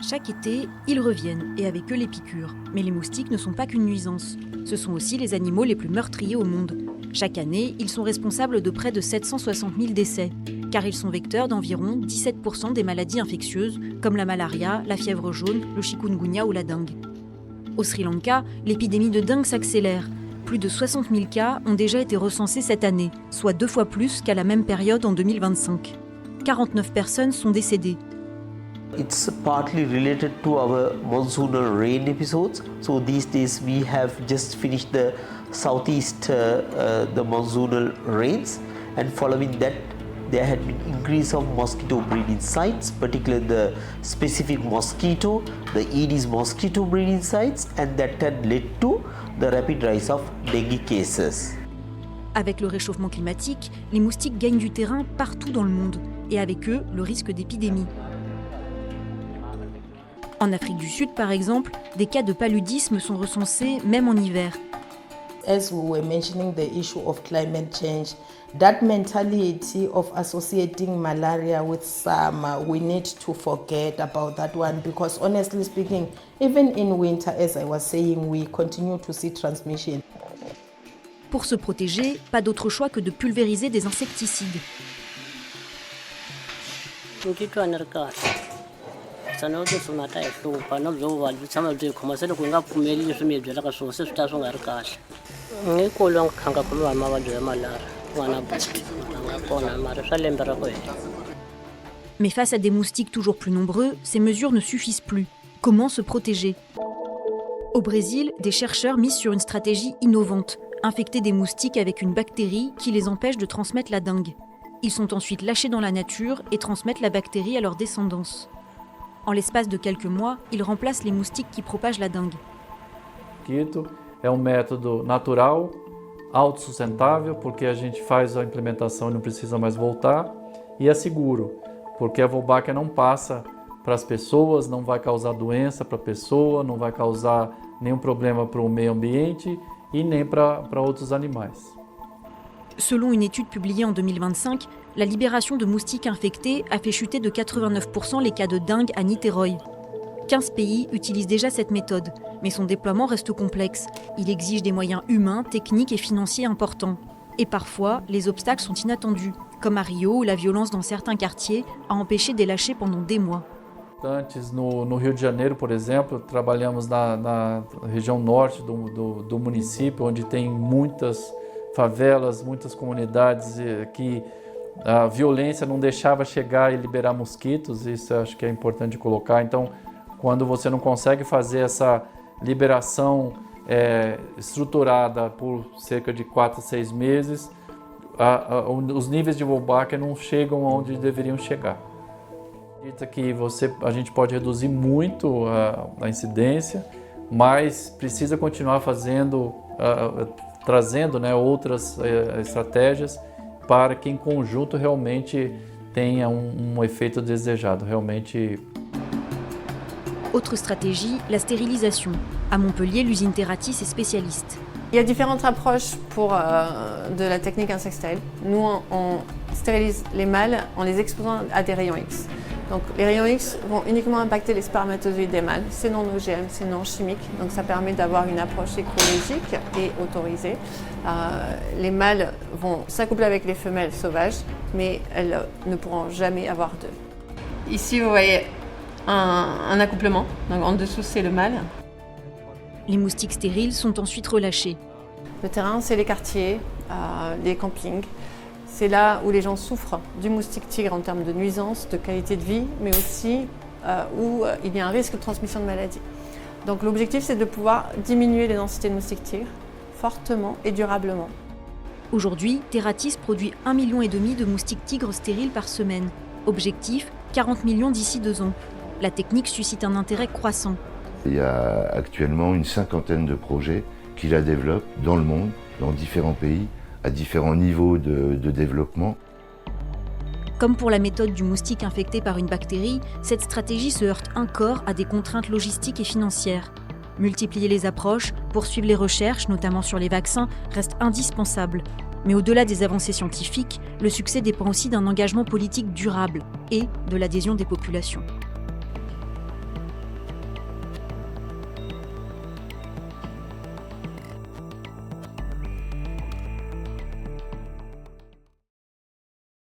Chaque été, ils reviennent, et avec eux les piqûres. Mais les moustiques ne sont pas qu'une nuisance. Ce sont aussi les animaux les plus meurtriers au monde. Chaque année, ils sont responsables de près de 760 000 décès, car ils sont vecteurs d'environ 17% des maladies infectieuses, comme la malaria, la fièvre jaune, le chikungunya ou la dengue. Au Sri Lanka, l'épidémie de dengue s'accélère. Plus de 60 000 cas ont déjà été recensés cette année, soit 2 fois plus qu'à la même période en 2025. 49 personnes sont décédées. It's partly related to our monsoonal rain episodes. So these days we have just finished the southeast the monsoonal rains, and following that there had been increase of mosquito breeding sites, particularly the specific mosquito, the Aedes mosquito breeding sites, and that had led to the rapid rise of dengue cases. Avec le réchauffement climatique, les moustiques gagnent du terrain partout dans le monde, et avec eux, le risque d'épidémie. En Afrique du Sud, par exemple, des cas de paludisme sont recensés même en hiver. As we were mentioning the issue of climate change, that mentality of associating malaria with summer, we need to forget about that one, because honestly speaking, even in winter, as I was saying, we continue to see transmission. Pour se protéger, pas d'autre choix que de pulvériser des insecticides. Mais face à des moustiques toujours plus nombreux, ces mesures ne suffisent plus. Comment se protéger ? Au Brésil, des chercheurs misent sur une stratégie innovante, infecter des moustiques avec une bactérie qui les empêche de transmettre la dengue. Ils sont ensuite lâchés dans la nature et transmettent la bactérie à leur descendance. En l'espace de quelques mois, ils remplacent les moustiques qui propagent la dengue. Mosquito é método natural, autossustentável, porque a gente faz a implementação e não precisa mais voltar, e é seguro, porque a Wolbachia não passa para as pessoas, não vai causar doença para a pessoa, não vai causar nenhum problema para o meio ambiente e nem para outros animais. Selon une étude publiée en 2025, la libération de moustiques infectés a fait chuter de 89% les cas de dengue à Niterói. 15 pays utilisent déjà cette méthode, mais son déploiement reste complexe. Il exige des moyens humains, techniques et financiers importants. Et parfois, les obstacles sont inattendus, comme à Rio où la violence dans certains quartiers a empêché des lâchers pendant des mois. Antes, no Rio de Janeiro, por exemplo, trabalhamos na região norte do município, onde tem muitas favelas, muitas comunidades que a violência não deixava chegar e liberar mosquitos. Isso eu acho que é importante de colocar. Então, quando você não consegue fazer essa liberação estruturada por cerca de 4 a 6 meses, os níveis de Wolbachia não chegam onde deveriam chegar. Acredita que a gente pode reduzir muito a incidência, mas precisa continuar fazendo, trazendo outras estratégias para que em conjunto realmente tenha efeito desejado, realmente. Autre stratégie, la stérilisation. À Montpellier, l'usine Terratis est spécialiste. Il y a différentes approches pour de la technique insectile. Nous, on stérilise les mâles en les exposant à des rayons X. Donc les rayons X vont uniquement impacter les spermatozoïdes des mâles. C'est non OGM, c'est non chimique. Donc ça permet d'avoir une approche écologique et autorisée. Les mâles vont s'accoupler avec les femelles sauvages, mais elles ne pourront jamais avoir d'œufs. Ici, vous voyez un accouplement. Donc en dessous, c'est le mâle. Les moustiques stériles sont ensuite relâchés. Le terrain, c'est les quartiers, les campings. C'est là où les gens souffrent du moustique tigre en termes de nuisance, de qualité de vie, mais aussi où il y a un risque de transmission de maladies. Donc l'objectif, c'est de pouvoir diminuer les densités de moustiques tigres fortement et durablement. Aujourd'hui, Terratis produit 1,5 million de moustiques tigres stériles par semaine. Objectif, 40 millions d'ici 2 ans. La technique suscite un intérêt croissant. Il y a actuellement une 50aine de projets qui la développent dans le monde, dans différents pays, à différents niveaux de développement. Comme pour la méthode du moustique infecté par une bactérie, cette stratégie se heurte encore à des contraintes logistiques et financières. Multiplier les approches, poursuivre les recherches, notamment sur les vaccins, reste indispensable. Mais au-delà des avancées scientifiques, le succès dépend aussi d'un engagement politique durable et de l'adhésion des populations.